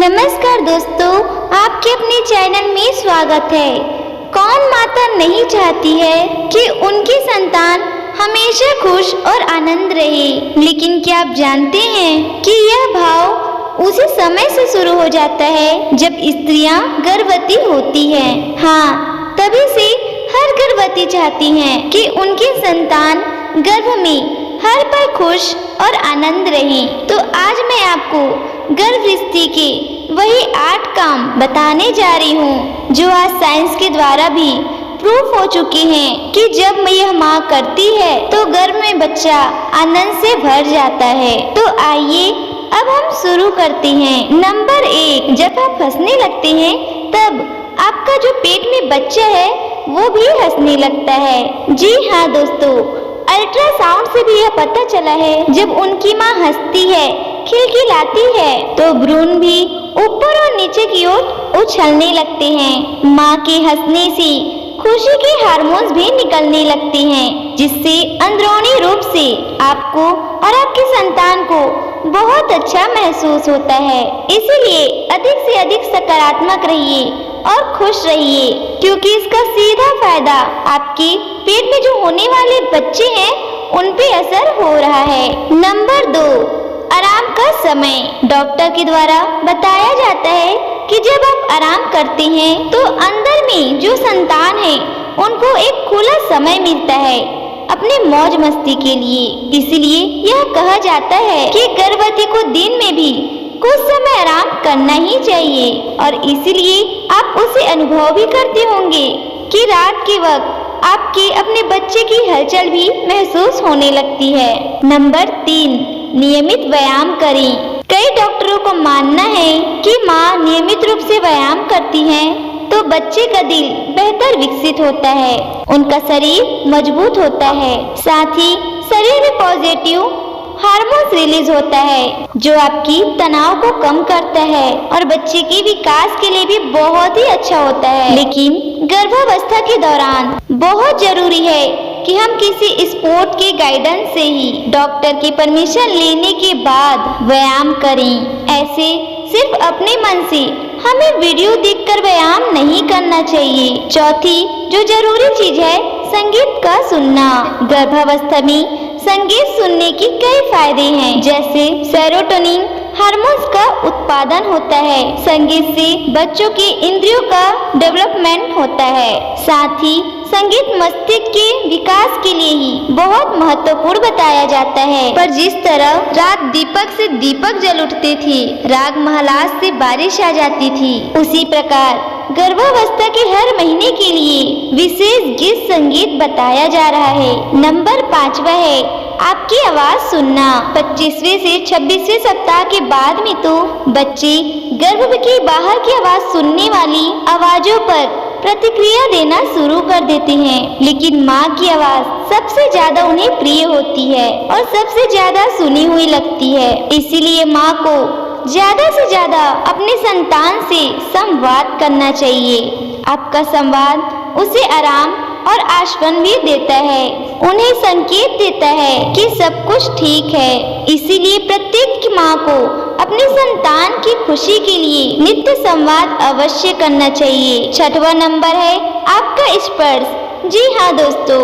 नमस्कार दोस्तों, आपके अपने चैनल में स्वागत है। कौन माता नहीं चाहती है कि उनकी संतान हमेशा खुश और आनंद रहे, लेकिन क्या आप जानते हैं कि यह भाव उसी समय से शुरू हो जाता है जब स्त्रियां गर्भवती होती हैं। हाँ, तभी से हर गर्भवती चाहती हैं कि उनकी संतान गर्भ में हर पल खुश और आनंद रहे। तो आज मैं आपको गर्भवृद्धि के वही 8 काम बताने जा रही हूँ जो आज साइंस के द्वारा भी प्रूफ हो चुके हैं कि जब यह माँ करती है तो गर्भ में बच्चा आनंद से भर जाता है। तो आइए अब हम शुरू करते हैं। नंबर 1, जब आप हंसने लगते हैं तब आपका जो पेट में बच्चा है वो भी हंसने लगता है। जी हाँ दोस्तों, अल्ट्रासाउंड से भी यह पता चला है जब उनकी माँ हंसती है, खिलखिलाती है तो भ्रूण भी ऊपर और नीचे की ओर उछलने लगते हैं। माँ के हंसने से खुशी के हार्मोन्स भी निकलने लगते हैं, जिससे अंदरूनी रूप से आपको और आपकी संतान को बहुत अच्छा महसूस होता है। इसीलिए अधिक से अधिक सकारात्मक रहिए और खुश रहिए, क्योंकि इसका सीधा फायदा आपके पेट में जो होने वाले बच्चे हैं उन पे असर हो रहा है। नंबर 2, आराम का समय। डॉक्टर के द्वारा बताया जाता है कि जब आप आराम करते हैं तो अंदर में जो संतान है उनको एक खुला समय मिलता है अपने मौज मस्ती के लिए। इसलिए यह कहा जाता है कि गर्भवती को दिन में भी कुछ समय आराम करना ही चाहिए, और इसीलिए आप उसे अनुभव भी करते होंगे कि रात के वक्त आपके अपने बच्चे की हलचल भी महसूस होने लगती है। नंबर 3, नियमित व्यायाम करें। कई डॉक्टरों को मानना है कि माँ नियमित रूप से व्यायाम करती हैं तो बच्चे का दिल बेहतर विकसित होता है, उनका शरीर मजबूत होता है, साथ ही शरीर में पॉजिटिव हार्मोन्स रिलीज होता है जो आपकी तनाव को कम करता है और बच्चे के विकास के लिए भी बहुत ही अच्छा होता है। लेकिन गर्भावस्था के दौरान बहुत जरूरी है कि हम किसी स्पोर्ट के गाइडेंस से ही डॉक्टर की परमिशन लेने के बाद व्यायाम करें। ऐसे सिर्फ अपने मन से हमें वीडियो देखकर व्यायाम नहीं करना चाहिए। चौथी जो जरूरी चीज है, संगीत का सुनना। गर्भावस्था में संगीत सुनने के कई फायदे हैं, जैसे सेरोटोनिन हार्मोन्स का उत्पादन होता है। संगीत से बच्चों के इंद्रियों का डेवलपमेंट होता है, साथ ही संगीत मस्तिष्क के विकास के लिए ही बहुत महत्वपूर्ण बताया जाता है। पर जिस तरह रात दीपक से दीपक जल उठते थे, राग महलास से बारिश आ जाती थी, उसी प्रकार गर्भावस्था के हर महीने के लिए विशेष गीत संगीत बताया जा रहा है। नंबर 5 है आपकी आवाज सुनना। 25वें से 26वें सप्ताह के बाद में तो बच्चे गर्भ के बाहर की आवाज सुनने वाली आवाजों पर प्रतिक्रिया देना शुरू कर देते हैं, लेकिन माँ की आवाज सबसे ज्यादा उन्हें प्रिय होती है और सबसे ज्यादा सुनी हुई लगती है। इसीलिए माँ को ज्यादा से ज्यादा अपने संतान से संवाद करना चाहिए। आपका संवाद उसे आराम और आश्वासन भी देता है, उन्हें संकेत देता है कि सब कुछ ठीक है। इसीलिए प्रत्येक माँ को अपनी संतान की खुशी के लिए नित्य संवाद अवश्य करना चाहिए। 6वां नंबर है आपका स्पर्श। जी हाँ दोस्तों,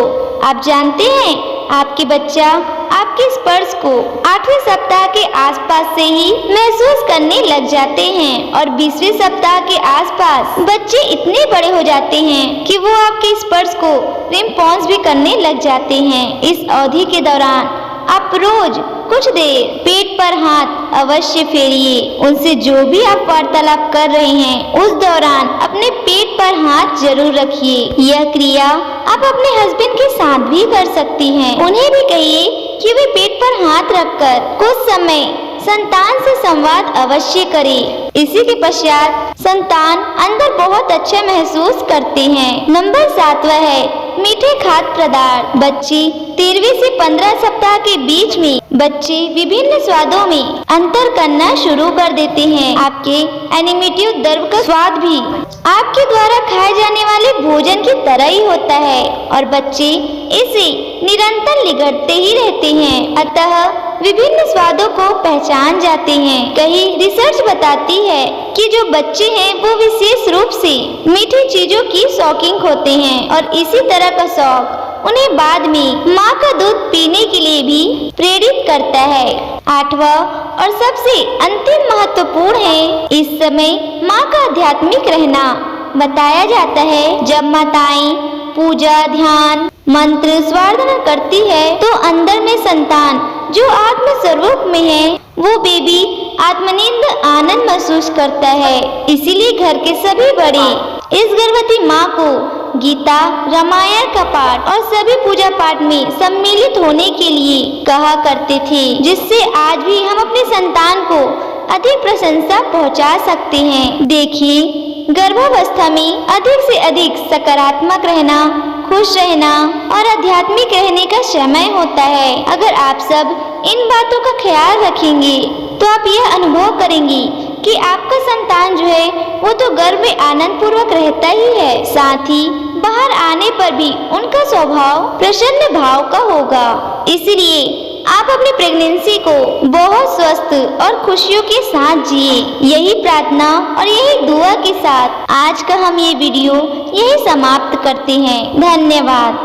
आप जानते हैं आपके बच्चा आपके स्पर्श को 8वें सप्ताह के आसपास से ही महसूस करने लग जाते हैं और 20वें सप्ताह के आसपास बच्चे इतने बड़े हो जाते हैं कि वो आपके स्पर्श को रिस्पॉन्स भी करने लग जाते हैं। इस अवधि के दौरान आप रोज कुछ देर पेट पर हाथ अवश्य फेरिए। उनसे जो भी आप वार्तालाप कर रहे हैं उस दौरान अपने पेट पर हाथ जरूर रखिए। यह क्रिया आप अपने हस्बैंड के साथ भी कर सकती हैं। उन्हें भी कहिए कि वे पेट पर हाथ रखकर कुछ समय संतान से संवाद अवश्य करें। इसी के पश्चात संतान अंदर बहुत अच्छा महसूस करते हैं। नंबर 7 है मीठे खाद्य पदार्थ। बच्चे 13वें से 15 सप्ताह के बीच में बच्चे विभिन्न स्वादों में अंतर करना शुरू कर देते हैं। आपके एनिमेटिव द्रव का स्वाद भी आपके द्वारा खाए जाने वाले भोजन की तरह ही होता है और बच्चे इसे निरंतर लिगड़ते ही रहते हैं, अतः विभिन्न स्वादों को पहचान जाते हैं। कई रिसर्च बताती है कि जो बच्चे हैं वो विशेष रूप से मीठी चीजों की शौकीन होते हैं और इसी तरह का शौक उन्हें बाद में माँ का दूध पीने के लिए भी प्रेरित करता है। 8वां और सबसे अंतिम महत्वपूर्ण है इस समय माँ का आध्यात्मिक रहना। बताया जाता है जब माताएं पूजा, ध्यान, मंत्र, स्वार्थना करती है तो अंदर में संतान जो आत्म स्वरूप में है वो बेबी आत्मनिंद आनंद महसूस करता है। इसीलिए घर के सभी बड़े इस गर्भवती माँ को गीता, रामायण का पाठ और सभी पूजा पाठ में सम्मिलित होने के लिए कहा करते थे, जिससे आज भी हम अपने संतान को अधिक प्रशंसा पहुंचा सकते हैं। देखिए, गर्भावस्था में अधिक से अधिक सकारात्मक रहना, खुश रहना और आध्यात्मिक रहने का समय होता है। अगर आप सब इन बातों का ख्याल रखेंगे तो आप यह अनुभव करेंगी कि आपका संतान जो है वो तो गर्भ में आनंद पूर्वक रहता ही है, साथ ही बाहर आने पर भी उनका स्वभाव प्रसन्न भाव का होगा। इसलिए आप अपनी प्रेगनेंसी को बहुत स्वस्थ और खुशियों के साथ जिए। यही प्रार्थना और यही दुआ के साथ आज का हम ये वीडियो यही समाप्त करते हैं। धन्यवाद।